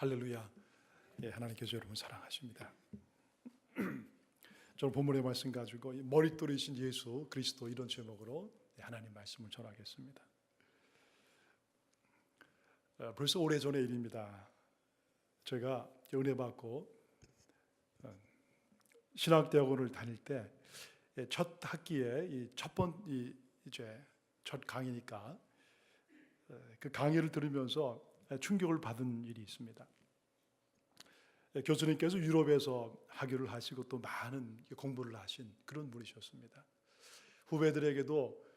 할렐루야. 예, 하나님께서 여러분 사랑하십니다. 저는 본문의 말씀 가지고 머릿돌이신 예수 그리스도 이런 제목으로 하나님 말씀을 전하겠습니다. 벌써 오래전의 일입니다. 제가 은혜 받고 신학대학원을 다닐 때 첫 학기에 첫 강의니까 그 강의를 들으면서 충격을 받은 일이 있습니다. 교수님께서 유럽에서 학위를 하시고 또 많은 공부를 하신 그런 분이셨습니다. 후배들에게도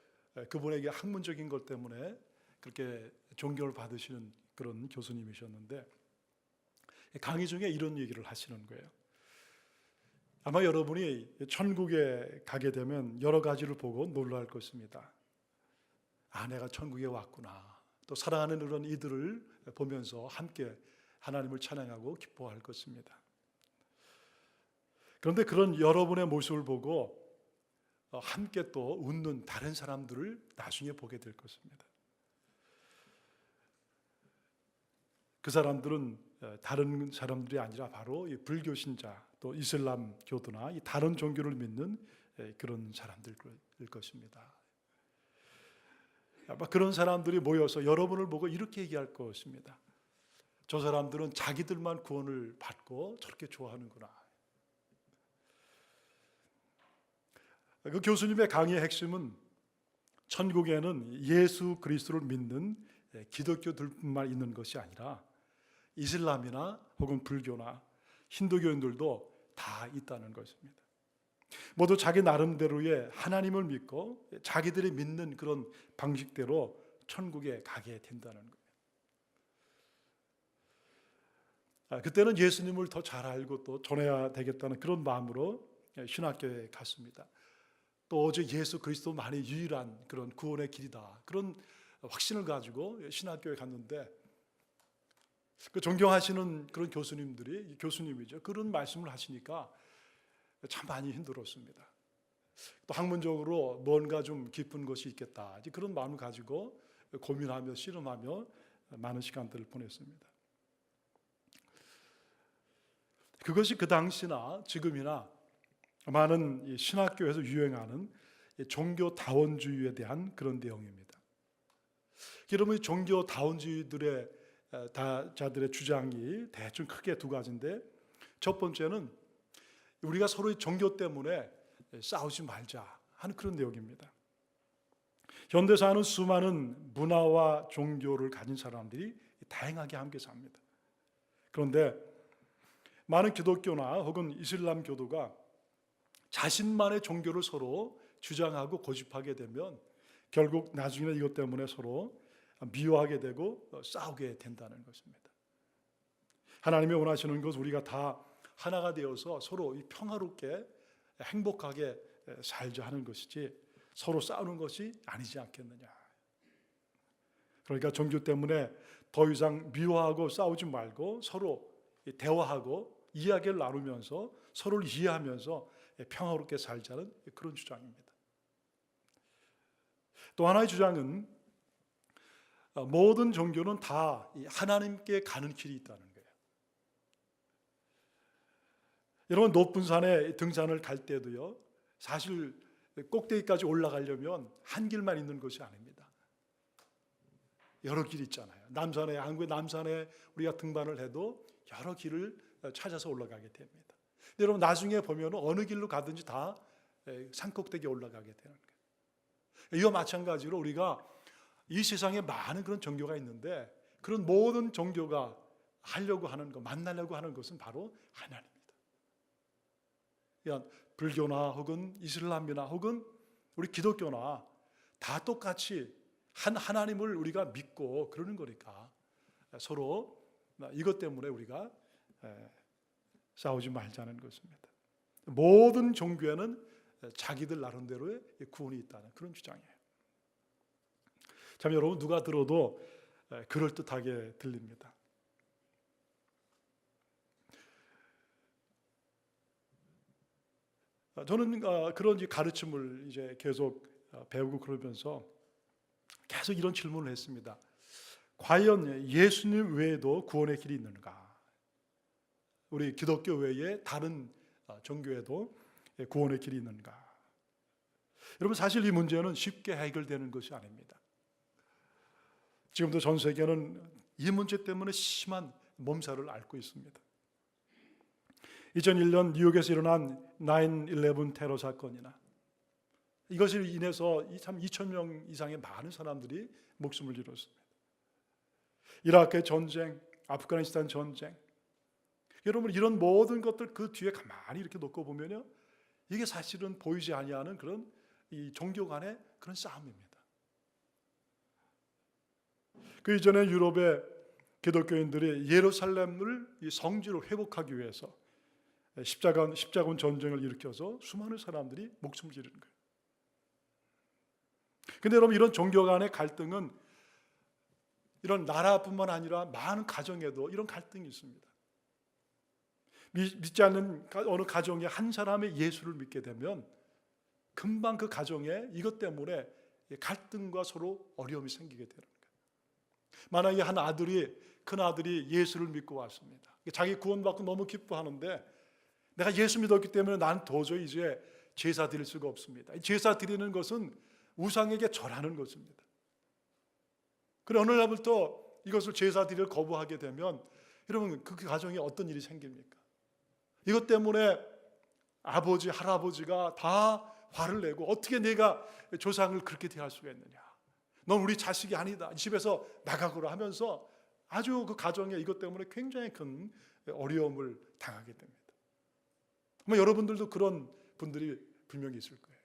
그분에게 학문적인 것 때문에 그렇게 존경을 받으시는 그런 교수님이셨는데 강의 중에 이런 얘기를 하시는 거예요. 아마 여러분이 천국에 가게 되면 여러 가지를 보고 놀랄 것입니다. 아, 내가 천국에 왔구나. 또 사랑하는 그런 이들을 보면서 함께 하나님을 찬양하고 기뻐할 것입니다. 그런데 그런 여러분의 모습을 보고 함께 또 웃는 다른 사람들을 나중에 보게 될 것입니다. 그 사람들은 다른 사람들이 아니라 바로 이 불교 신자 또 이슬람 교도나 이 다른 종교를 믿는 그런 사람들일 것입니다. 아마 그런 사람들이 모여서 여러분을 보고 이렇게 얘기할 것입니다. 저 사람들은 자기들만 구원을 받고 저렇게 좋아하는구나. 그 교수님의 강의의 핵심은 천국에는 예수 그리스도를 믿는 기독교들뿐만 있는 것이 아니라 이슬람이나 혹은 불교나 힌두교인들도 다 있다는 것입니다. 모두 자기 나름대로의 하나님을 믿고 자기들이 믿는 그런 방식대로 천국에 가게 된다는 거예요. 그때는 예수님을 더 잘 알고 또 전해야 되겠다는 그런 마음으로 신학교에 갔습니다. 또 오직 예수 그리스도만이 유일한 그런 구원의 길이다. 그런 확신을 가지고 신학교에 갔는데 그 존경하시는 그런 교수님이죠. 그런 말씀을 하시니까 참 많이 힘들었습니다. 또 학문적으로 뭔가 좀 깊은 것이 있겠다. 그런 마음을 가지고 고민하며 씨름하며 많은 시간들을 보냈습니다. 그것이 그 당시나 지금이나 많은 신학교에서 유행하는 종교다원주의에 대한 그런 내용입니다. 여러분, 종교다원주의들의 자들의 주장이 대충 크게 두 가지인데, 첫 번째는 우리가 서로의 종교 때문에 싸우지 말자 하는 그런 내용입니다. 현대사는 수많은 문화와 종교를 가진 사람들이 다양하게 함께 삽니다. 그런데 많은 기독교나 혹은 이슬람 교도가 자신만의 종교를 서로 주장하고 고집하게 되면 결국 나중에는 이것 때문에 서로 미워하게 되고 싸우게 된다는 것입니다. 하나님이 원하시는 것은 우리가 다 하나가 되어서 서로 평화롭게 행복하게 살자 하는 것이지 서로 싸우는 것이 아니지 않겠느냐. 그러니까 종교 때문에 더 이상 미워하고 싸우지 말고 서로 대화하고 이야기를 나누면서 서로를 이해하면서 평화롭게 살자는 그런 주장입니다. 또 하나의 주장은 모든 종교는 다 하나님께 가는 길이 있다는 거예요. 여러분, 높은 산에 등산을 갈 때도요, 사실 꼭대기까지 올라가려면 한 길만 있는 것이 아닙니다. 여러 길이 있잖아요. 한국의 남산에 우리가 등반을 해도 여러 길을 찾아서 올라가게 됩니다. 여러분, 나중에 보면 어느 길로 가든지 다 산꼭대기에 올라가게 되는 거예요. 이와 마찬가지로 우리가 이 세상에 많은 그런 종교가 있는데 그런 모든 종교가 하려고 하는 것, 만나려고 하는 것은 바로 하나님입니다. 그러니까 불교나 혹은 이슬람이나 혹은 우리 기독교나 다 똑같이 한 하나님을 우리가 믿고 그러는 거니까 서로 이것 때문에 우리가 싸우지 말자는 것입니다. 모든 종교에는 자기들 나름대로의 구원이 있다는 그런 주장이에요. 참 여러분, 누가 들어도 그럴듯하게 들립니다. 저는 그런 가르침을 이제 계속 배우고 그러면서 계속 이런 질문을 했습니다. 과연 예수님 외에도 구원의 길이 있는가? 우리 기독교 외에 다른 종교에도 구원의 길이 있는가? 여러분, 사실 이 문제는 쉽게 해결되는 것이 아닙니다. 지금도 전 세계는 이 문제 때문에 심한 몸살을 앓고 있습니다. 2001년 뉴욕에서 일어난 9/11 테러 사건이나 이것을 인해서 참 2,000명 이상의 많은 사람들이 목숨을 잃었습니다. 이라크의 전쟁, 아프가니스탄 전쟁, 여러분 이런 모든 것들 그 뒤에 가만히 이렇게 놓고 보면요, 이게 사실은 보이지 아니하는 그런 이 종교 간의 그런 싸움입니다. 그 이전에 유럽의 기독교인들이 예루살렘을 이 성지로 회복하기 위해서 십자군 전쟁을 일으켜서 수많은 사람들이 목숨을 잃은 거예요. 그런데 여러분, 이런 종교 간의 갈등은 이런 나라뿐만 아니라 많은 가정에도 이런 갈등이 있습니다. 믿지 않는 어느 가정에 한 사람의 예수를 믿게 되면 금방 그 가정에 이것 때문에 갈등과 서로 어려움이 생기게 되는 거예요. 만약에 큰 아들이 예수를 믿고 왔습니다. 자기 구원받고 너무 기뻐하는데 내가 예수 믿었기 때문에 난 도저히 이제 제사 드릴 수가 없습니다. 제사 드리는 것은 우상에게 절하는 것입니다. 그래 어느 날부터 이것을 제사 드릴 거부하게 되면 여러분 그 가정에 어떤 일이 생깁니까? 이것 때문에 아버지, 할아버지가 다 화를 내고 어떻게 내가 조상을 그렇게 대할 수가 있느냐? 넌 우리 자식이 아니다. 집에서 나가거라 하면서 아주 그 가정에 이것 때문에 굉장히 큰 어려움을 당하게 됩니다. 아마 여러분들도 그런 분들이 분명히 있을 거예요.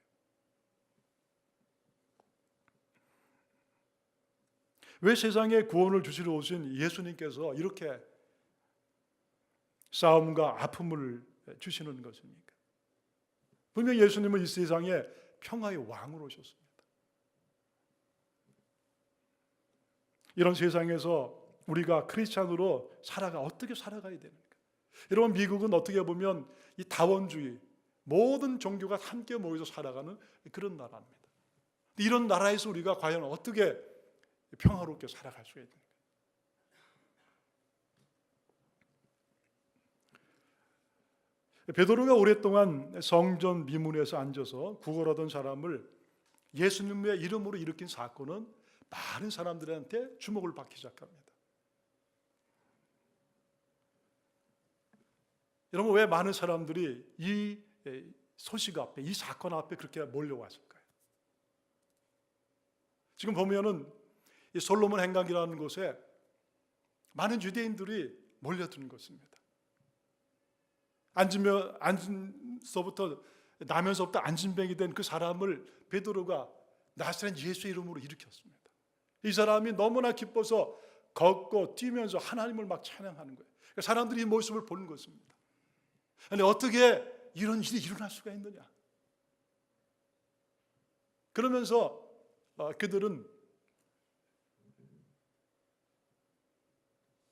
왜 세상에 구원을 주시러 오신 예수님께서 이렇게 싸움과 아픔을 주시는 것입니까? 분명히 예수님은 이 세상에 평화의 왕으로 오셨습니다. 이런 세상에서 우리가 크리스찬으로 어떻게 살아가야 되는가? 여러분, 미국은 어떻게 보면 이 다원주의, 모든 종교가 함께 모여서 살아가는 그런 나라입니다. 이런 나라에서 우리가 과연 어떻게 평화롭게 살아갈 수 있는가? 베드로가 오랫동안 성전 미문에서 앉아서 구걸하던 사람을 예수님의 이름으로 일으킨 사건은 많은 사람들한테 주목을 받기 시작합니다. 여러분, 왜 많은 사람들이 이 소식 앞에, 이 사건 앞에 그렇게 몰려왔을까요? 지금 보면은 이 솔로몬 행각이라는 곳에 많은 유대인들이 몰려드는 것입니다. 나면서부터 안진뱅이 된 그 사람을 베드로가 나사렛 예수의 이름으로 일으켰습니다. 이 사람이 너무나 기뻐서 걷고 뛰면서 하나님을 막 찬양하는 거예요. 사람들이 이 모습을 보는 것입니다. 아니, 어떻게 이런 일이 일어날 수가 있느냐? 그러면서 그들은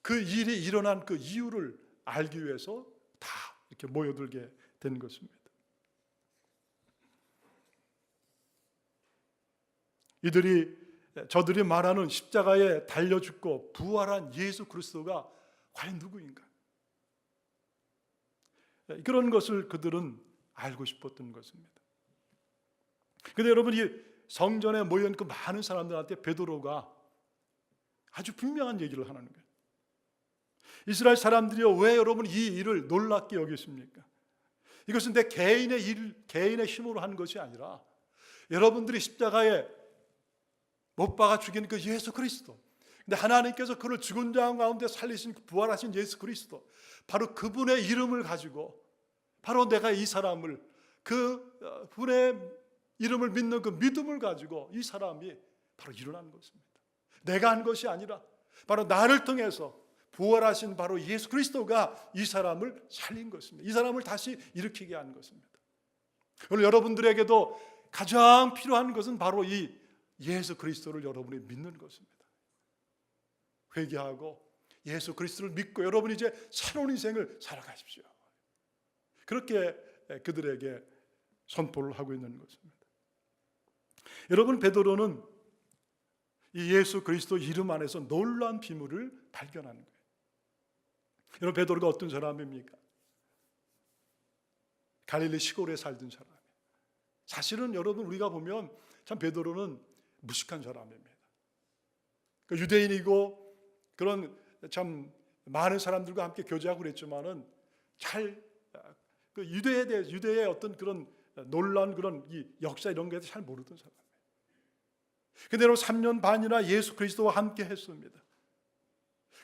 그 일이 일어난 그 이유를 알기 위해서 다 이렇게 모여들게 된 것입니다. 저들이 말하는 십자가에 달려 죽고 부활한 예수 그리스도가 과연 누구인가? 그런 것을 그들은 알고 싶었던 것입니다. 그런데 여러분, 이 성전에 모인 그 많은 사람들한테 베드로가 아주 분명한 얘기를 하는 거예요. 이스라엘 사람들이요, 왜 여러분 이 일을 놀랍게 여기십니까? 이것은 내 개인의 힘으로 한 것이 아니라 여러분들이 십자가에 못 박아 죽인 그 예수 그리스도, 근데 하나님께서 그를 죽은 자 가운데 살리신 부활하신 예수 그리스도, 바로 그분의 이름을 가지고 바로 내가 이 사람을, 그 분의 이름을 믿는 그 믿음을 가지고 이 사람이 바로 일어난 것입니다. 내가 한 것이 아니라 바로 나를 통해서 부활하신 바로 예수 그리스도가 이 사람을 살린 것입니다. 이 사람을 다시 일으키게 한 것입니다. 오늘 여러분들에게도 가장 필요한 것은 바로 이 예수 그리스도를 여러분이 믿는 것입니다. 회개하고 예수 그리스도를 믿고 여러분이 이제 새로운 인생을 살아가십시오. 그렇게 그들에게 선포를 하고 있는 것입니다. 여러분, 베드로는 이 예수 그리스도 이름 안에서 놀라운 비밀을 발견하는 거예요. 여러분, 베드로가 어떤 사람입니까? 갈릴리 시골에 살던 사람. 사실은 여러분 우리가 보면 참 베드로는 무식한 사람입니다. 그 유대인이고 그런 참 많은 사람들과 함께 교제하고 그랬지만은 잘 그 유대에 대해 유대의 어떤 그런 놀라운 그런 이 역사 이런 거에 대해서 잘 모르던 사람이에요. 그대로 3년 반이나 예수 그리스도와 함께 했습니다.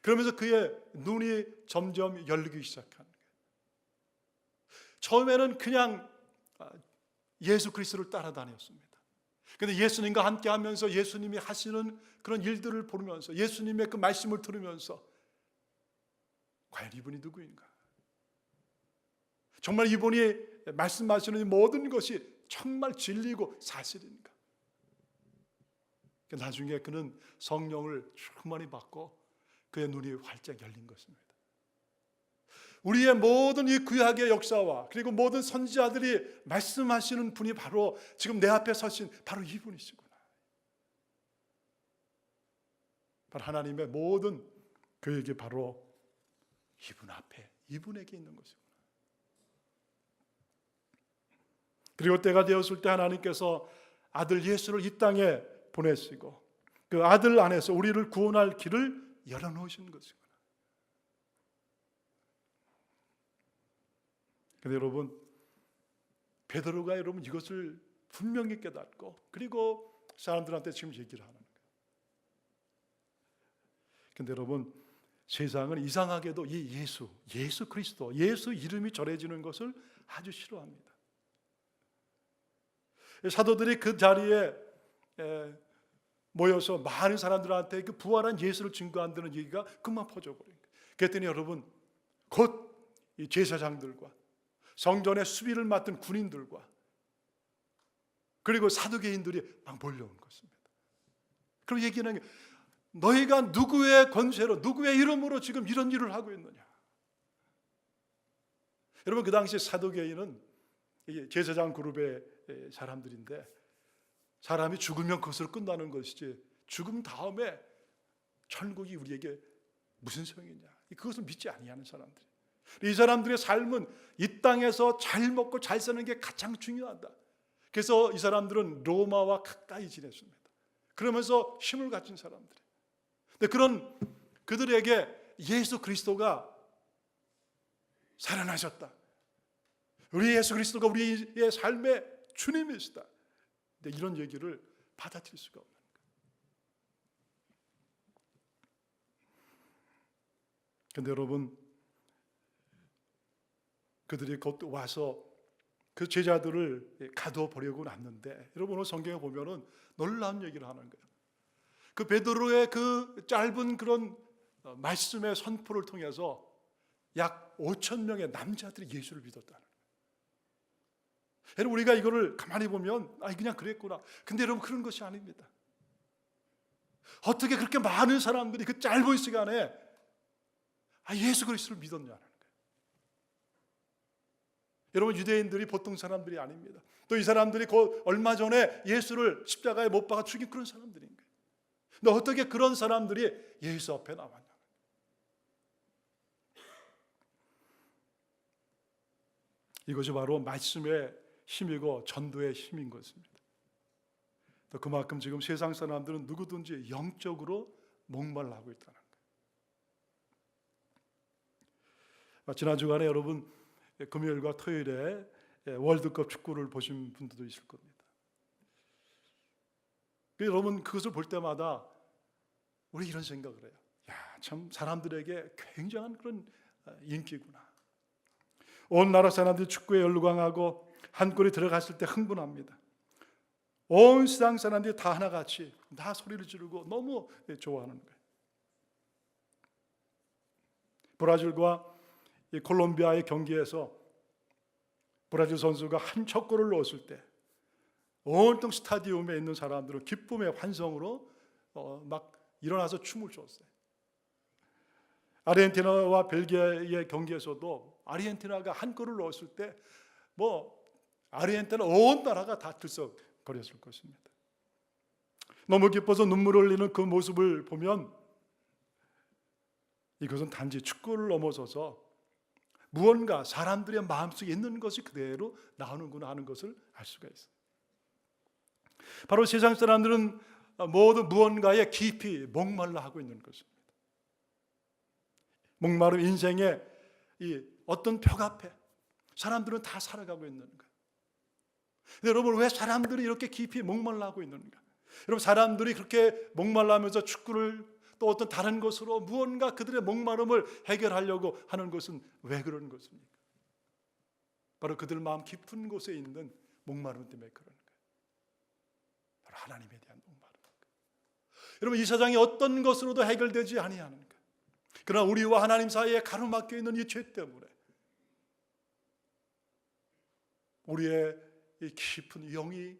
그러면서 그의 눈이 점점 열리기 시작하는 거예요. 처음에는 그냥 예수 그리스도를 따라다녔습니다. 그런데 예수님과 함께 하면서 예수님이 하시는 그런 일들을 보면서 예수님의 그 말씀을 들으면서 과연 이분이 누구인가? 정말 이분이 말씀하시는 모든 것이 정말 진리고 사실인가? 나중에 그는 성령을 충만히 받고 그의 눈이 활짝 열린 것입니다. 우리의 모든 이 구약의 역사와 그리고 모든 선지자들이 말씀하시는 분이 바로 지금 내 앞에 서신 바로 이분이시구나. 바로 하나님의 모든 계획이 바로 이분 앞에, 이분에게 있는 것이구나. 그리고 때가 되었을 때 하나님께서 아들 예수를 이 땅에 보내시고 그 아들 안에서 우리를 구원할 길을 열어놓으신 것이구나. 그런데 여러분, 베드로가 여러분 이것을 분명히 깨닫고 그리고 사람들한테 지금 얘기를 하는 거예요. 그런데 여러분, 세상은 이상하게도 이 예수 그리스도, 예수 이름이 전해지는 것을 아주 싫어합니다. 사도들이 그 자리에 모여서 많은 사람들한테 그 부활한 예수를 증거한다는 얘기가 금방 퍼져버린 거예요. 그랬더니 여러분, 곧 이 제사장들과 성전의 수비를 맡은 군인들과 그리고 사두개인들이 막 몰려온 것입니다. 그럼 얘기하는 게 너희가 누구의 권세로 누구의 이름으로 지금 이런 일을 하고 있느냐. 여러분, 그 당시 사두개인은 제사장 그룹의 사람들인데 사람이 죽으면 그것으로 끝나는 것이지 죽음 다음에 천국이 우리에게 무슨 소용이냐, 그것을 믿지 아니하는 사람들. 이 사람들의 삶은 이 땅에서 잘 먹고 잘 사는 게 가장 중요하다. 그래서 이 사람들은 로마와 가까이 지냈습니다. 그러면서 힘을 가진 사람들. 근데 그런 그들에게 예수 그리스도가 살아나셨다. 우리 예수 그리스도가 우리의 삶의 주님이시다. 근데 이런 얘기를 받아들일 수가 없는 거예요. 그런데 여러분, 그들이 곧 와서 그 제자들을 가둬버리고 났는데, 여러분 오늘 성경에 보면은 놀라운 얘기를 하는 거예요. 그 베드로의 그 짧은 그런 말씀의 선포를 통해서 약 5천 명의 남자들이 예수를 믿었다는 거예요. 여러분, 우리가 이거를 가만히 보면 그냥 그랬구나. 근데 여러분, 그런 것이 아닙니다. 어떻게 그렇게 많은 사람들이 그 짧은 시간에 예수 그리스도를 믿었냐는 거예요. 여러분, 유대인들이 보통 사람들이 아닙니다. 또 이 사람들이 얼마 전에 예수를 십자가에 못 박아 죽인 그런 사람들인 거예요. 근데 어떻게 그런 사람들이 예수 앞에 나왔냐. 이것이 바로 말씀의 힘이고 전도의 힘인 것입니다. 또 그만큼 지금 세상 사람들은 누구든지 영적으로 목말라하고 있다는 거예요. 지난 주간에 여러분 금요일과 토요일에 월드컵 축구를 보신 분들도 있을 겁니다. 여러분, 그것을 볼 때마다 우리 이런 생각을 해요. 참 사람들에게 굉장한 그런 인기구나. 온 나라 사람들이 축구에 열광하고 한 골이 들어갔을 때 흥분합니다. 온 세상 사람들이 다 하나같이 다 소리를 지르고 너무 좋아하는 거예요. 브라질과 콜롬비아의 경기에서 브라질 선수가 한 첫 골을 넣었을 때 온통 스타디움에 있는 사람들은 기쁨의 환성으로 막 일어나서 춤을 췄어요. 아르헨티나와 벨기에의 경기에서도 아르헨티나가 한 골을 넣었을 때 아르헨티나 온 나라가 다 들썩거렸을 것입니다. 너무 기뻐서 눈물을 흘리는 그 모습을 보면 이것은 단지 축구를 넘어서서 무언가 사람들의 마음속에 있는 것이 그대로 나오는구나 하는 것을 알 수가 있어요. 바로 세상 사람들은 모두 무언가에 깊이 목말라 하고 있는 것입니다. 목마름 인생의 이 어떤 벽 앞에 사람들은 다 살아가고 있는 거예요. 여러분, 왜 사람들이 이렇게 깊이 목말라 하고 있는가? 여러분, 사람들이 그렇게 목말라하면서 축구를 또 어떤 다른 것으로 무언가 그들의 목마름을 해결하려고 하는 것은 왜 그런 것입니까? 바로 그들 마음 깊은 곳에 있는 목마름 때문에 그런 거예요. 바로 하나님에 대한 목마름. 여러분, 이 세상이 어떤 것으로도 해결되지 아니하는 거예요. 그러나 우리와 하나님 사이에 가로막혀 있는 이 죄 때문에 우리의 이 깊은 영이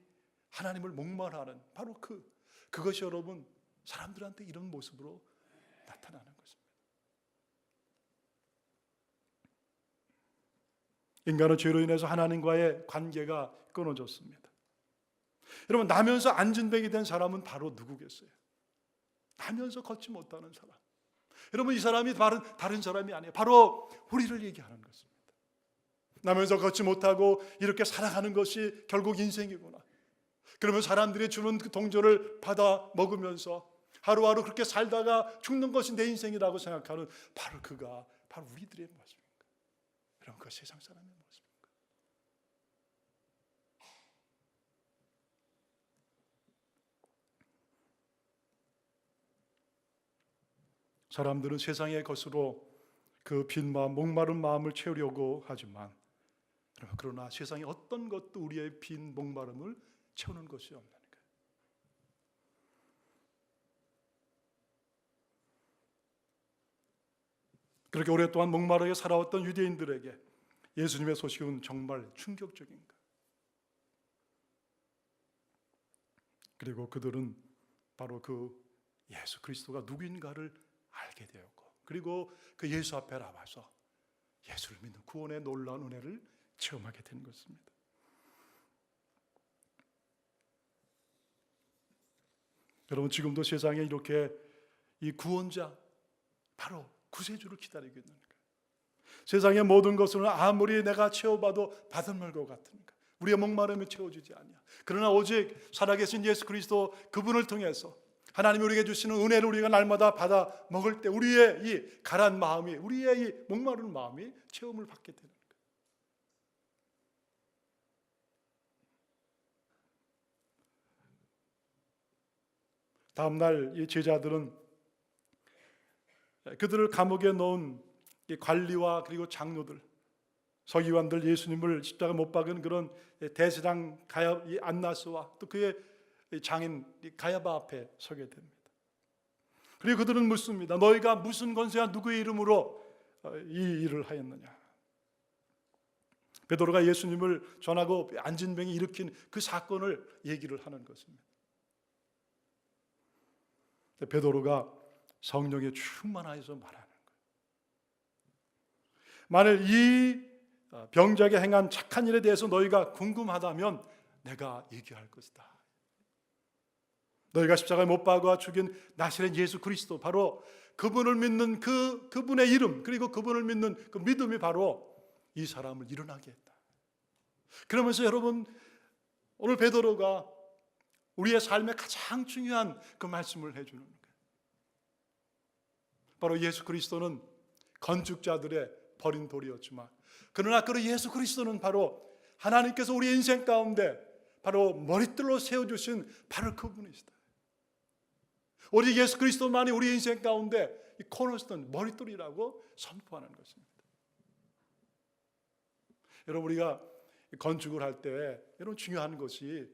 하나님을 목말하는 바로 그것이 여러분 사람들한테 이런 모습으로 나타나는 것입니다. 인간은 죄로 인해서 하나님과의 관계가 끊어졌습니다. 여러분, 나면서 안진뱅이 된 사람은 바로 누구겠어요? 나면서 걷지 못하는 사람. 여러분, 이 사람이 다른 사람이 아니에요. 바로 우리를 얘기하는 것입니다. 나면서 걷지 못하고 이렇게 살아가는 것이 결국 인생이구나. 그러면 사람들이 주는 그 동조를 받아 먹으면서 하루하루 그렇게 살다가 죽는 것이 내 인생이라고 생각하는 바로 그가 바로 우리들의 모습입니다. 그럼 그 세상 사람의 모습입니다. 사람들은 세상의 것으로 그 빈 마음, 목마른 마음을 채우려고 하지만 그러나 세상의 어떤 것도 우리의 빈 목마름을 채우는 것이 없는 거예요. 그렇게 오랫동안 목마르게 살아왔던 유대인들에게 예수님의 소식은 정말 충격적인 거예요. 그리고 그들은 바로 그 예수 그리스도가 누구인가를 알게 되었고, 그리고 그 예수 앞에 나와서 예수를 믿는 구원의 놀라운 은혜를 체험하게 된 것입니다. 여러분, 지금도 세상에 이렇게 이 구원자, 바로 구세주를 기다리고 있는 거예요. 세상의 모든 것은 아무리 내가 채워봐도 바닷물 것 같으니까 우리의 목마름이 채워지지 않냐. 그러나 오직 살아계신 예수 그리스도 그분을 통해서 하나님이 우리에게 주시는 은혜를 우리가 날마다 받아 먹을 때 우리의 이 가란 마음이, 우리의 이 목마른 마음이 체험을 받게 되는 거예요. 다음 날 이 제자들은 그들을 감옥에 넣은 이 관리와 그리고 장로들, 서기관들, 예수님을 십자가 못 박은 그런 대제사장 안나스와 또 그의 장인 가야바 앞에 서게 됩니다. 그리고 그들은 묻습니다. 너희가 무슨 권세와 누구의 이름으로 이 일을 하였느냐? 베드로가 예수님을 전하고 안진뱅이 일으킨 그 사건을 얘기를 하는 것입니다. 베드로가 성령에 충만하여서 말하는 거예요. 만일 이 병자에게 행한 착한 일에 대해서 너희가 궁금하다면 내가 얘기할 것이다. 너희가 십자가에 못 박아 죽인 나사렛 예수 그리스도, 바로 그분을 믿는 그분의 이름, 그리고 그분을 믿는 그 믿음이 바로 이 사람을 일어나게 했다. 그러면서 여러분, 오늘 베드로가 우리의 삶에 가장 중요한 그 말씀을 해주는 거예요. 바로 예수 그리스도는 건축자들의 버린 돌이었지만, 그러나 그 예수 그리스도는 바로 하나님께서 우리 인생 가운데 바로 머릿돌로 세워주신 바로 그분이시다. 오직 예수 그리스도만이 우리 인생 가운데 이 코너스톤, 머릿돌이라고 선포하는 것입니다. 여러분, 우리가 건축을 할 때 여러분 중요한 것이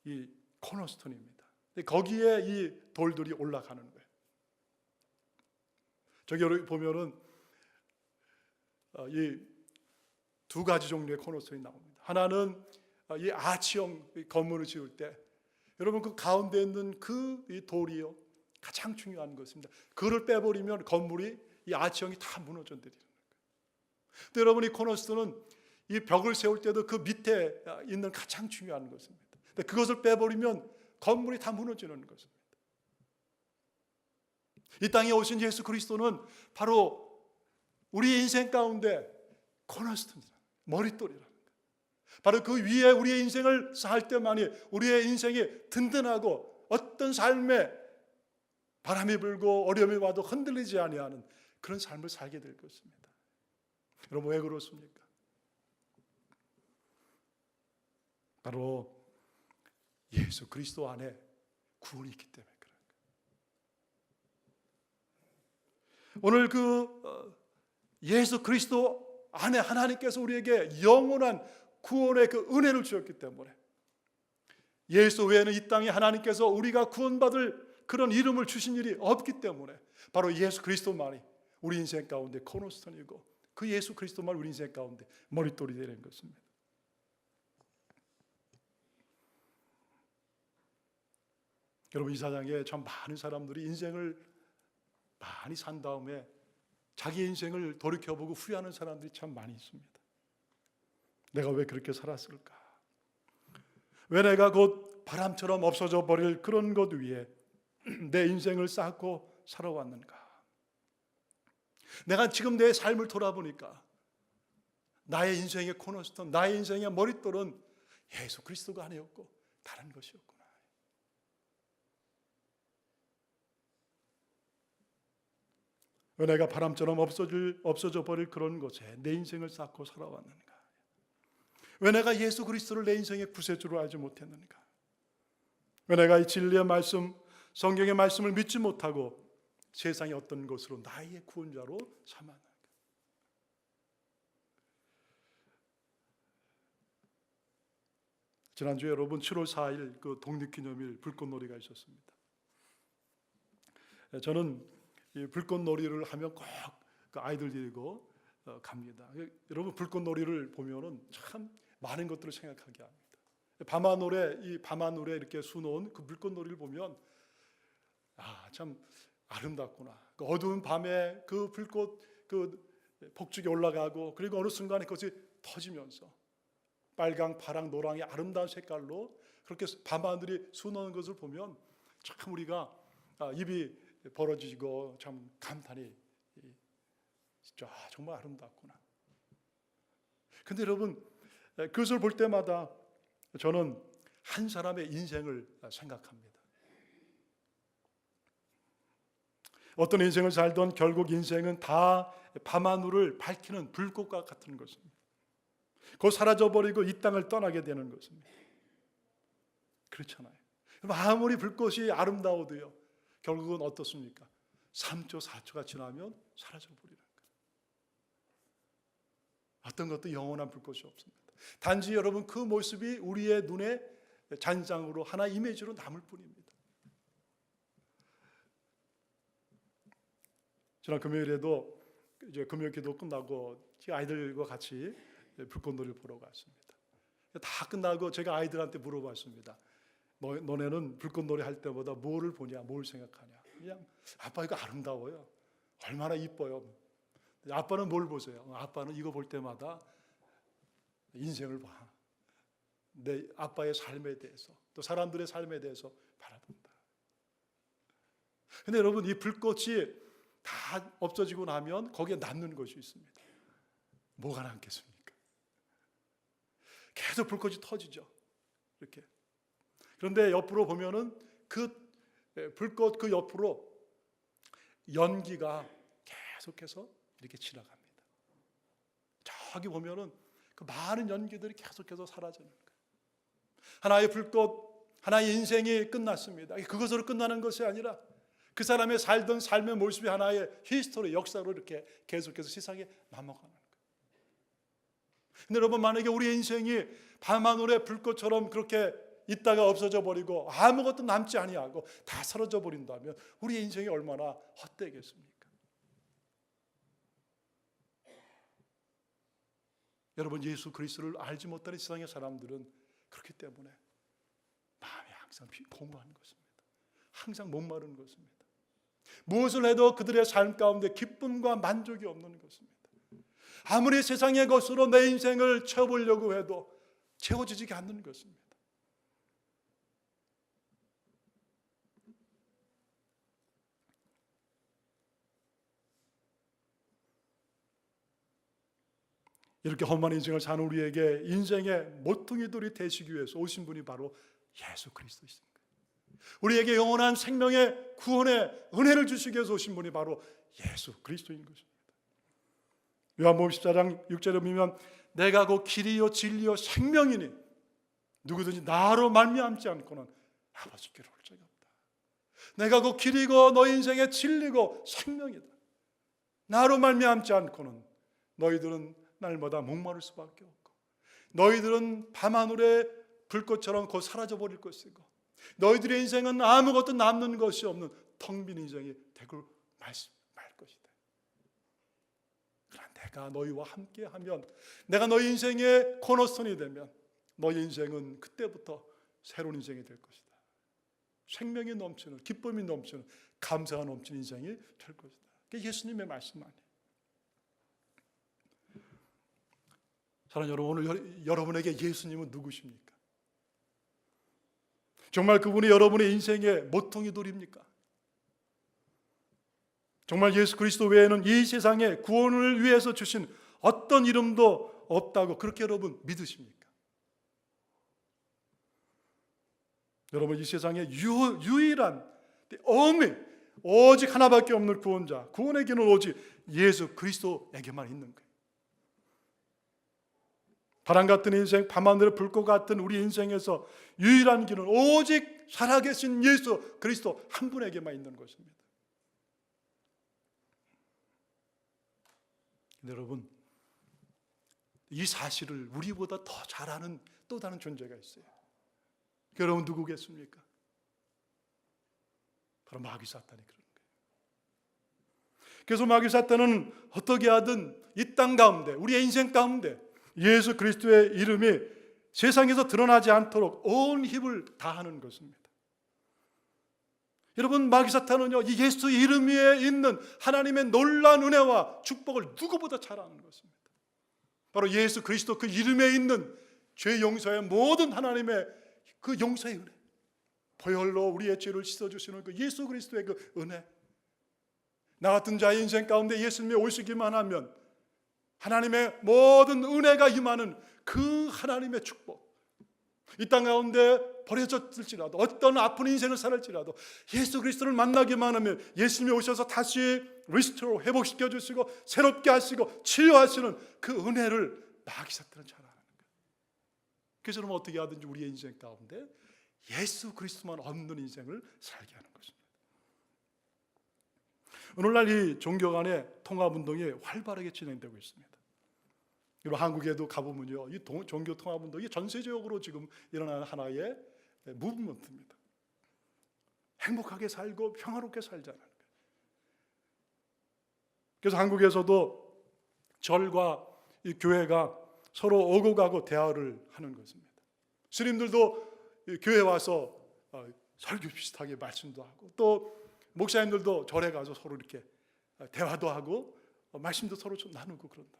이 코너스톤입니다. 거기에 이 돌들이 올라가는 거예요. 저기 여기 보면은 이 두 가지 종류의 코너스톤이 나옵니다. 하나는 이 아치형 건물을 지을 때 여러분 그 가운데 있는 그 이 돌이요 가장 중요한 것입니다. 그를 빼버리면 건물이 이 아치형이 다 무너져 내리는 거예요. 또 여러분, 이 코너스톤은 이 벽을 세울 때도 그 밑에 있는 가장 중요한 것입니다. 근데 그것을 빼버리면 건물이 다 무너지는 것입니다. 이 땅에 오신 예수 그리스도는 바로 우리 인생 가운데 코너스톤이라는 거예요. 머릿돌이라는 거예요. 바로 그 위에 우리의 인생을 쌓을 때만이 우리의 인생이 든든하고 어떤 삶에 바람이 불고 어려움이 와도 흔들리지 아니하는 그런 삶을 살게 될 것입니다. 여러분, 왜 그렇습니까? 바로 예수 그리스도 안에 구원이 있기 때문에 그런 거예요. 오늘 그 예수 그리스도 안에 하나님께서 우리에게 영원한 구원의 그 은혜를 주었기 때문에, 예수 외에는 이 땅에 하나님께서 우리가 구원받을 그런 이름을 주신 일이 없기 때문에 바로 예수 그리스도만이 우리 인생 가운데 코너스톤이고, 그 예수 그리스도만 우리 인생 가운데 머릿돌이 되는 것입니다. 여러분, 이 세상에 참 많은 사람들이 인생을 많이 산 다음에 자기 인생을 돌이켜보고 후회하는 사람들이 참 많이 있습니다. 내가 왜 그렇게 살았을까? 왜 내가 곧 바람처럼 없어져 버릴 그런 것 위에 내 인생을 쌓고 살아왔는가? 내가 지금 내 삶을 돌아보니까 나의 인생의 코너스톤, 나의 인생의 머릿돌은 예수 그리스도가 아니었고 다른 것이었구나. 왜 내가 바람처럼 없어져 버릴 그런 곳에 내 인생을 쌓고 살아왔는가? 왜 내가 예수 그리스도를 내 인생의 구세주로 알지 못했는가? 왜 내가 이 진리의 말씀, 성경의 말씀을 믿지 못하고 세상의 어떤 것으로 나의 구원자로 삼았는가? 지난주에 여러분 7월 4일 그 독립기념일 불꽃놀이가 있었습니다. 저는 이 불꽃놀이를 하면 꼭 그 아이들 데리고 갑니다. 여러분, 불꽃놀이를 보면은 참 많은 것들을 생각하게 합니다. 밤하늘에 이렇게 수놓은 그 불꽃놀이를 보면 참 아름답구나. 그 어두운 밤에 그 불꽃 그 폭죽이 올라가고, 그리고 어느 순간에 그것이 터지면서 빨강, 파랑, 노랑의 아름다운 색깔로 그렇게 밤하늘이 수놓은 것을 보면 참 우리가 입이 벌어지고 참 감탄이, 정말 아름답구나. 근데 여러분, 그것을 볼 때마다 저는 한 사람의 인생을 생각합니다. 어떤 인생을 살던 결국 인생은 다 밤하늘을 밝히는 불꽃과 같은 것입니다. 곧 사라져버리고 이 땅을 떠나게 되는 것입니다. 그렇잖아요. 아무리 불꽃이 아름다워도요, 결국은 어떻습니까? 3초, 4초가 지나면 사라져버리는 거예요. 어떤 것도 영원한 불꽃이 없습니다. 단지 여러분, 그 모습이 우리의 눈에 잔상으로 하나 이미지로 남을 뿐입니다. 지난 금요일에도 이제 금요 기도 끝나고 아이들과 같이 불꽃놀이를 보러 갔습니다. 다 끝나고 제가 아이들한테 물어봤습니다. 너네는 불꽃놀이 할 때보다 뭐를 보냐, 뭘 생각하냐? 그냥 아빠 이거 아름다워요. 얼마나 이뻐요. 아빠는 뭘 보세요? 아빠는 이거 볼 때마다 인생을 봐. 내 아빠의 삶에 대해서, 또 사람들의 삶에 대해서 바라본다. 근데 여러분, 이 불꽃이 다 없어지고 나면 거기에 남는 것이 있습니다. 뭐가 남겠습니까? 계속 불꽃이 터지죠. 이렇게. 그런데 옆으로 보면은 그 불꽃 그 옆으로 연기가 계속해서 이렇게 지나갑니다. 저기 보면은 그 많은 연기들이 계속해서 사라지는 거예요. 하나의 불꽃, 하나의 인생이 끝났습니다. 그것으로 끝나는 것이 아니라 그 사람의 살던 삶의 모습이 하나의 히스토리, 역사로 이렇게 계속해서 세상에 남아가는 거예요. 근데 여러분, 만약에 우리의 인생이 밤하늘의 불꽃처럼 그렇게 있다가 없어져 버리고 아무것도 남지 아니하고 다 사라져 버린다면 우리의 인생이 얼마나 헛되겠습니까? 여러분, 예수 그리스도를 알지 못하는 세상의 사람들은 그렇기 때문에 마음이 항상 공허한 것입니다. 항상 목마른 것입니다. 무엇을 해도 그들의 삶 가운데 기쁨과 만족이 없는 것입니다. 아무리 세상의 것으로 내 인생을 채워보려고 해도 채워지지 않는 것입니다. 이렇게 험한 인생을 사는 우리에게 인생의 모퉁이돌이 되시기 위해서 오신 분이 바로 예수 그리스도이십니다. 우리에게 영원한 생명의 구원의 은혜를 주시기 위해서 오신 분이 바로 예수 그리스도인 것입니다. 요한복음 14장 6절에 보면 내가 곧 길이요 진리요 생명이니 누구든지 나로 말미암지 않고는 아버지께로 올 자가 없다. 내가 곧 길이고 너희 인생의 진리고 생명이다. 나로 말미암지 않고는 너희들은 날마다 목마를 수밖에 없고 너희들은 밤하늘의 불꽃처럼 곧 사라져 버릴 것이고 너희들의 인생은 아무것도 남는 것이 없는 텅 빈 인생이 되고 말 것이다. 그러나 내가 너희와 함께하면 내가 너희 인생의 코너스톤이 되면 너희 인생은 그때부터 새로운 인생이 될 것이다. 생명이 넘치는, 기쁨이 넘치는, 감사가 넘치는 인생이 될 것이다. 그게 예수님의 말씀 아니에요. 사랑하는 여러분, 오늘 여러분에게 예수님은 누구십니까? 정말 그분이 여러분의 인생의 모퉁이 돌입니까? 정말 예수 그리스도 외에는 이 세상에 구원을 위해서 주신 어떤 이름도 없다고 그렇게 여러분 믿으십니까? 여러분, 이 세상에 유일한 오직 하나밖에 없는 구원자, 구원의 길은 오직 예수 그리스도에게만 있는 거예요. 바람 같은 인생, 밤하늘의 불꽃 같은 우리 인생에서 유일한 길은 오직 살아계신 예수 그리스도 한 분에게만 있는 것입니다. 여러분, 이 사실을 우리보다 더 잘 아는 또 다른 존재가 있어요. 여러분 누구겠습니까? 바로 마귀 사탄이 그런 거예요. 그래서 마귀 사탄은 어떻게 하든 이 땅 가운데, 우리의 인생 가운데 예수 그리스도의 이름이 세상에서 드러나지 않도록 온 힘을 다하는 것입니다. 여러분, 마귀 사탄은요, 이 예수 이름 위에 있는 하나님의 놀라운 은혜와 축복을 누구보다 잘 아는 것입니다. 바로 예수 그리스도 그 이름에 있는 죄 용서의 모든 하나님의 그 용서의 은혜, 보혈로 우리의 죄를 씻어주시는 그 예수 그리스도의 그 은혜, 나 같은 자의 인생 가운데 예수님이 오시기만 하면 하나님의 모든 은혜가 임하는 그 하나님의 축복, 이 땅 가운데 버려졌을지라도 어떤 아픈 인생을 살았지라도 예수 그리스도를 만나기만 하면 예수님이 오셔서 다시 리스토어 회복시켜 주시고 새롭게 하시고 치유하시는 그 은혜를 마귀 사탄은 잘 아는 거예요. 그래서 여러분 어떻게 하든지 우리의 인생 가운데 예수 그리스도만 없는 인생을 살게 하는 것입니다. 오늘날 이 종교 간의 통합운동이 활발하게 진행되고 있습니다. 그리고 한국에도 가보면요, 이 종교 통합운동이 전세적으로 지금 일어나는 하나의 무브먼트입니다. 행복하게 살고 평화롭게 살자는 거예요. 그래서 한국에서도 절과 이 교회가 서로 오고 가고 대화를 하는 것입니다. 스님들도 교회 와서 설교 비슷하게 말씀도 하고 또 목사님들도 절에 가서 서로 이렇게 대화도 하고 말씀도 서로 좀 나누고 그런다.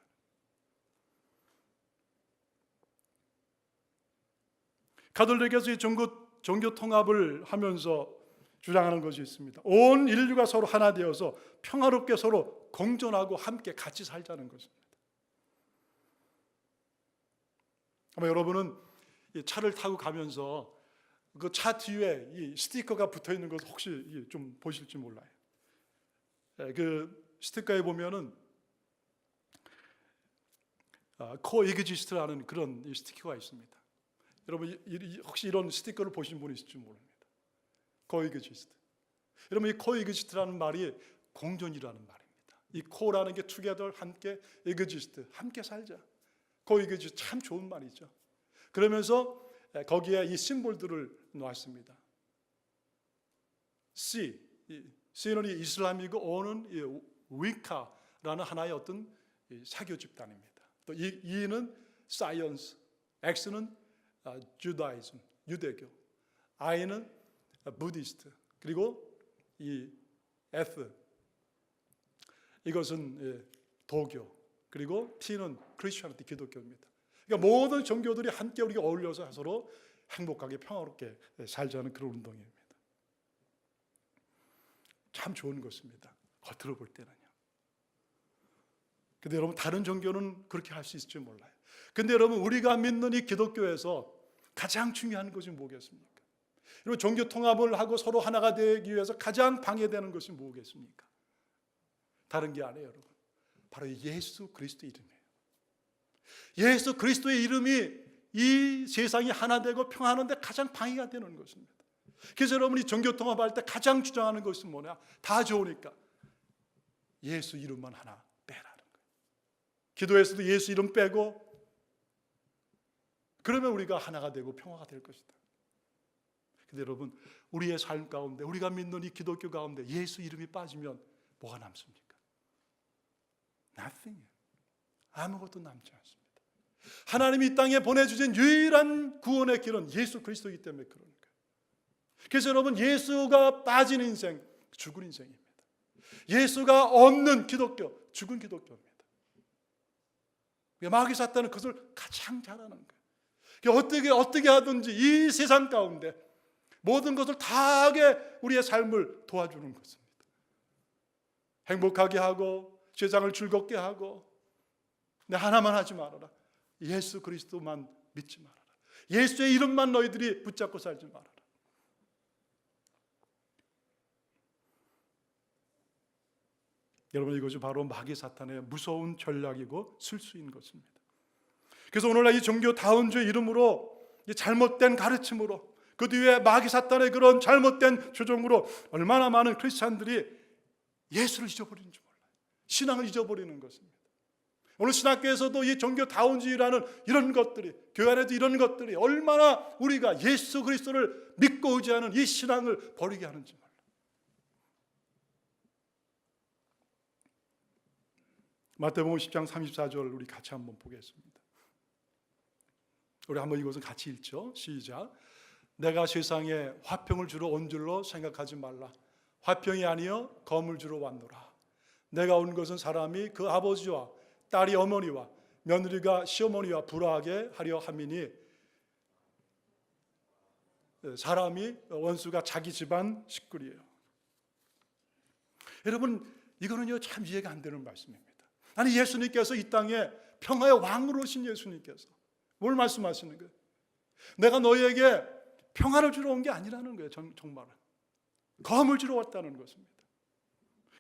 가톨릭에서 이 종교 통합을 하면서 주장하는 것이 있습니다. 온 인류가 서로 하나 되어서 평화롭게 서로 공존하고 함께 같이 살자는 것입니다. 아마 여러분은 이 차를 타고 가면서 그 차 뒤에 이 스티커가 붙어 있는 것을 혹시 좀 보실지 몰라요. 그 스티커에 보면은 코엑지스트라는 그런 스티커가 있습니다. 여러분 혹시 이런 스티커를 보신 분이 있을지 모릅니다. 코엑지스트. 여러분 이 코엑지스트라는 말이 공존이라는 말입니다. 이 코라는 게 together 함께, exist 함께 살자. 코엑지스트 참 좋은 말이죠. 그러면서 거기에 이 심볼들을 놓았습니다. C는 이슬람이고 O는 위카라는 하나의 어떤 사교 집단입니다. 또 E는 사이언스, X는 주다이즘, 유대교, I는 부디스트, 그리고 이 F 이것은 도교, 그리고 T는 크리스천티, 기독교입니다. 그러니까 모든 종교들이 함께 우리가 어울려서 서로 행복하게 평화롭게 살자는 그런 운동입니다. 참 좋은 것입니다. 겉으로 볼 때는요. 근데 여러분 다른 종교는 그렇게 할 수 있을지 몰라요. 근데 여러분 우리가 믿는 이 기독교에서 가장 중요한 것이 뭐겠습니까? 여러분 종교 통합을 하고 서로 하나가 되기 위해서 가장 방해되는 것이 뭐겠습니까? 다른 게 아니에요, 여러분. 바로 예수 그리스도 이름이에요. 예수 그리스도의 이름이 이 세상이 하나 되고 평화하는데 가장 방해가 되는 것입니다. 그래서 여러분이 종교 통합할 때 가장 주장하는 것은 뭐냐? 다 좋으니까 예수 이름만 하나 빼라는 거예요. 기도에서도 예수 이름 빼고, 그러면 우리가 하나가 되고 평화가 될 것이다. 근데 여러분 우리의 삶 가운데, 우리가 믿는 이 기독교 가운데 예수 이름이 빠지면 뭐가 남습니까? Nothing. 아무것도 남지 않습니다. 하나님이 이 땅에 보내주신 유일한 구원의 길은 예수 그리스도이기 때문에 그런 거예요. 그래서 여러분 예수가 빠진 인생, 죽은 인생입니다. 예수가 없는 기독교, 죽은 기독교입니다. 마귀 사탄은 그것을 가장 잘하는 거예요. 어떻게 하든지 이 세상 가운데 모든 것을 다 하게 우리의 삶을 도와주는 것입니다. 행복하게 하고 세상을 즐겁게 하고, 근데 하나만 하지 말아라. 예수 그리스도만 믿지 말아라. 예수의 이름만 너희들이 붙잡고 살지 말아라. 여러분 이것이 바로 마귀 사탄의 무서운 전략이고 술수인 것입니다. 그래서 오늘날 이 종교다운주의 이름으로, 이 잘못된 가르침으로, 그 뒤에 마귀 사탄의 그런 잘못된 조종으로 얼마나 많은 크리스찬들이 예수를 잊어버리는지 몰라요. 신앙을 잊어버리는 것입니다. 오늘 신학교에서도 이 종교다운주의라는 이런 것들이, 교회 안에도 이런 것들이 얼마나 우리가 예수 그리스도를 믿고 의지하는 이 신앙을 버리게 하는지 몰라요. 마태복음 10장 34절 우리 같이 한번 보겠습니다. 우리 한번 이것은 같이 읽죠. 시작. 내가 세상에 화평을 주러 온 줄로 생각하지 말라. 화평이 아니여 검을 주러 왔노라. 내가 온 것은 사람이 그 아버지와 딸이 어머니와 며느리가 시어머니와 불화하게 하려 함이니, 사람이 원수가 자기 집안 식구리에요. 여러분 이거는요 참 이해가 안 되는 말씀입니다. 아니 예수님께서 이 땅에 평화의 왕으로 오신 예수님께서 뭘 말씀하시는 거예요? 내가 너희에게 평화를 주러 온 게 아니라는 거예요. 정말은 검을 주러 왔다는 것입니다.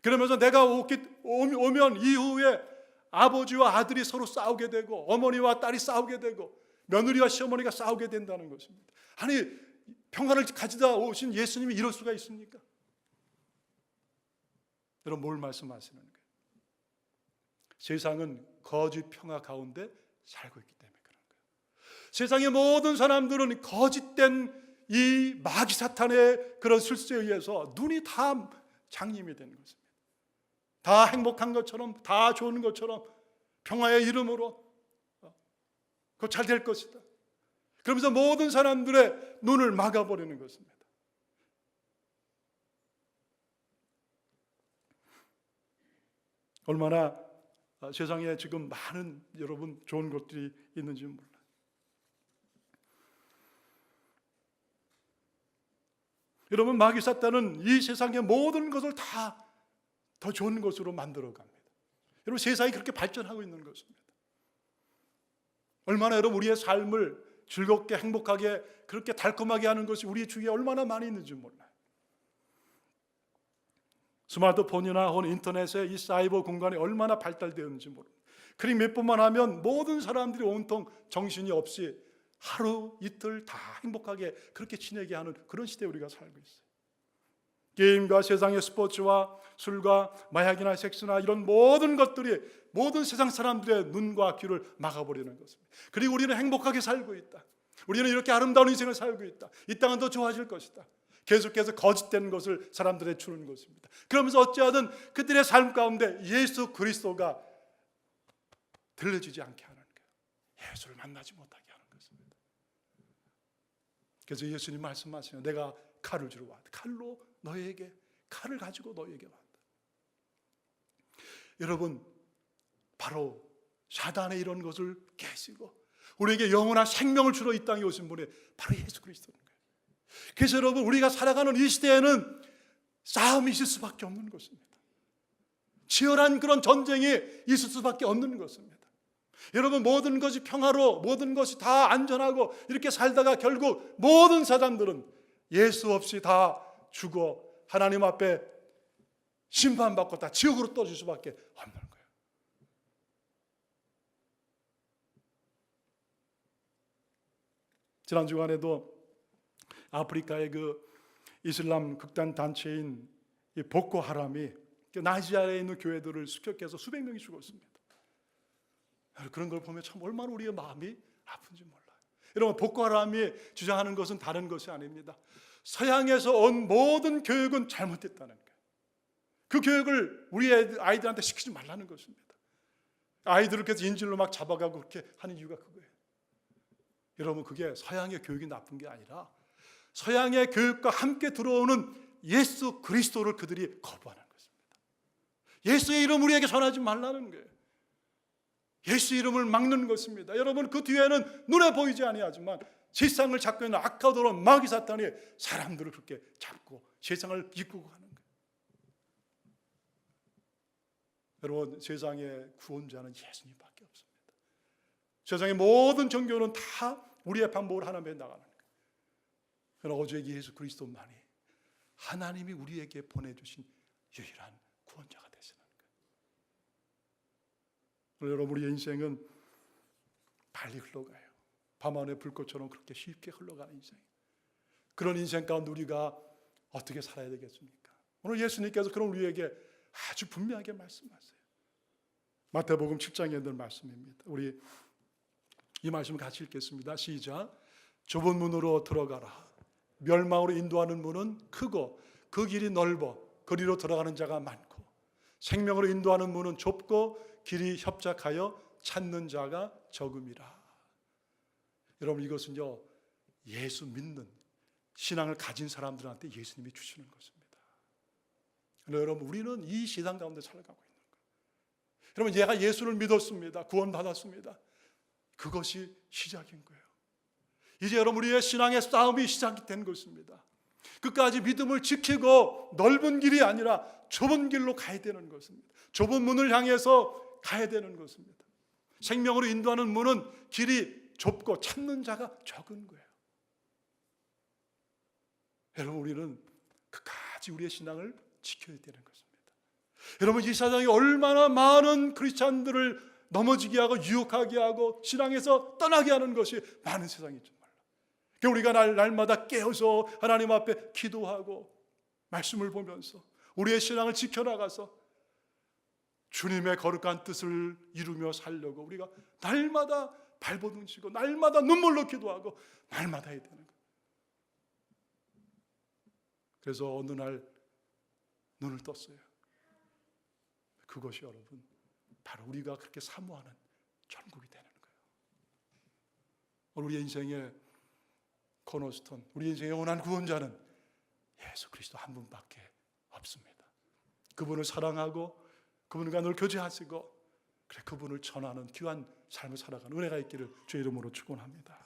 그러면서 내가 오면 이후에 아버지와 아들이 서로 싸우게 되고, 어머니와 딸이 싸우게 되고, 며느리와 시어머니가 싸우게 된다는 것입니다. 아니 평화를 가지다 오신 예수님이 이럴 수가 있습니까? 여러분 뭘 말씀하시는 거예요? 세상은 거짓 평화 가운데 살고 있기 때문에 그런 거예요. 세상의 모든 사람들은 거짓된 이 마귀 사탄의 그런 술수에 의해서 눈이 다 장님이 되는 것입니다. 다 행복한 것처럼, 다 좋은 것처럼 평화의 이름으로 그거 잘 될 것이다. 그러면서 모든 사람들의 눈을 막아버리는 것입니다. 얼마나 세상에 지금 많은 여러분 좋은 것들이 있는지 몰라요. 여러분 마귀 사탄은 이 세상의 모든 것을 다 더 좋은 것으로 만들어 갑니다. 여러분 세상이 그렇게 발전하고 있는 것입니다. 얼마나 여러분 우리의 삶을 즐겁게 행복하게 그렇게 달콤하게 하는 것이 우리 주위에 얼마나 많이 있는지 몰라요. 스마트폰이나 혹은 인터넷의 이 사이버 공간이 얼마나 발달되었는지 모릅니다. 클릭 몇 번만 하면 모든 사람들이 온통 정신이 없이 하루 이틀 다 행복하게 그렇게 지내게 하는 그런 시대에 우리가 살고 있어요. 게임과 세상의 스포츠와 술과 마약이나 섹스나 이런 모든 것들이 모든 세상 사람들의 눈과 귀를 막아버리는 것입니다. 그리고 우리는 행복하게 살고 있다. 우리는 이렇게 아름다운 인생을 살고 있다. 이 땅은 더 좋아질 것이다. 계속해서 거짓된 것을 사람들에 주는 것입니다. 그러면서 어찌하든 그들의 삶 가운데 예수 그리스도가 들려지지 않게 하는 거예요. 예수를 만나지 못하게 하는 것입니다. 그래서 예수님 말씀하시면 내가 칼을 주러 왔다. 칼로 너희에게, 칼을 가지고 너희에게 왔다. 여러분 바로 사단의 이런 것을 깨시고 우리에게 영원한 생명을 주러 이 땅에 오신 분이 바로 예수 그리스도인 거예요. 그래서 여러분 우리가 살아가는 이 시대에는 싸움이 있을 수밖에 없는 것입니다. 치열한 그런 전쟁이 있을 수밖에 없는 것입니다. 여러분, 모든 것이 평화로, 모든 것이 다 안전하고 이렇게 살다가 결국 모든 사람들은 예수 없이 다 죽어 하나님 앞에 심판받고 다 지옥으로 떨어질 수밖에 없는 거예요. 지난 주간에도 아프리카의 그 이슬람 극단 단체인 이 보코 하람이 나이지리아에 있는 교회들을 습격해서 수백 명이 죽었습니다. 그런 걸 보면 참 얼마나 우리의 마음이 아픈지 몰라요. 여러분, 보코 하람이 주장하는 것은 다른 것이 아닙니다. 서양에서 온 모든 교육은 잘못됐다는 거예요. 그 교육을 우리 아이들한테 시키지 말라는 것입니다. 아이들을 그래서 인질로 막 잡아가고 그렇게 하는 이유가 그거예요. 여러분, 그게 서양의 교육이 나쁜 게 아니라 서양의 교육과 함께 들어오는 예수 그리스도를 그들이 거부하는 것입니다. 예수의 이름 우리에게 전하지 말라는 거예요. 예수 이름을 막는 것입니다. 여러분, 그 뒤에는 눈에 보이지 아니하지만 세상을 잡고 있는 악하도록 마귀 사탄이 사람들을 그렇게 잡고 세상을 이끌고 가는 거예요. 여러분, 세상의 구원자는 예수님밖에 없습니다. 세상의 모든 종교는 다 우리의 방법을 하나님에 나가는 거예요. 그러나 오직 예수 그리스도만이 하나님이 우리에게 보내주신 유일한 구원자가 되시는 거예요. 여러분, 우리의 인생은 빨리 흘러가요. 밤하늘의 불꽃처럼 그렇게 쉽게 흘러가는 인생. 그런 인생 가운데 우리가 어떻게 살아야 되겠습니까? 오늘 예수님께서 그런 우리에게 아주 분명하게 말씀하세요. 마태복음 7장에 있는 말씀입니다. 우리 이 말씀을 같이 읽겠습니다. 시작. 좁은 문으로 들어가라. 멸망으로 인도하는 문은 크고 그 길이 넓어 그리로 들어가는 자가 많고 생명으로 인도하는 문은 좁고 길이 협착하여 찾는 자가 적음이라. 여러분, 이것은요, 예수 믿는 신앙을 가진 사람들한테 예수님이 주시는 것입니다. 그러나 여러분, 우리는 이 세상 가운데 살아가고 있는 거예요. 여러분, 얘가 예수를 믿었습니다. 구원받았습니다. 그것이 시작인 거예요. 이제 여러분, 우리의 신앙의 싸움이 시작이 된 것입니다. 끝까지 믿음을 지키고 넓은 길이 아니라 좁은 길로 가야 되는 것입니다. 좁은 문을 향해서 가야 되는 것입니다. 생명으로 인도하는 문은 길이 좁고 찾는 자가 적은 거예요. 여러분, 우리는 끝까지 우리의 신앙을 지켜야 되는 것입니다. 여러분, 이 세상에 얼마나 많은 크리스찬들을 넘어지게 하고 유혹하게 하고 신앙에서 떠나게 하는 것이 많은 세상이죠. 우리가 날마다 깨어서 하나님 앞에 기도하고 말씀을 보면서 우리의 신앙을 지켜나가서 주님의 거룩한 뜻을 이루며 살려고 우리가 날마다 발버둥치고 날마다 눈물로 기도하고 날마다 해야 되는 거예요. 그래서 어느 날 눈을 떴어요. 그것이 여러분 바로 우리가 그렇게 사모하는 천국이 되는 거예요. 우리의 인생의 코너스톤, 우리 인생의 영원한 구원자는 예수 그리스도 한 분밖에 없습니다. 그분을 사랑하고 그분과 늘 교제하시고 그래 그분을 전하는 귀한 삶을 살아가는 은혜가 있기를 주의 이름으로 축원합니다.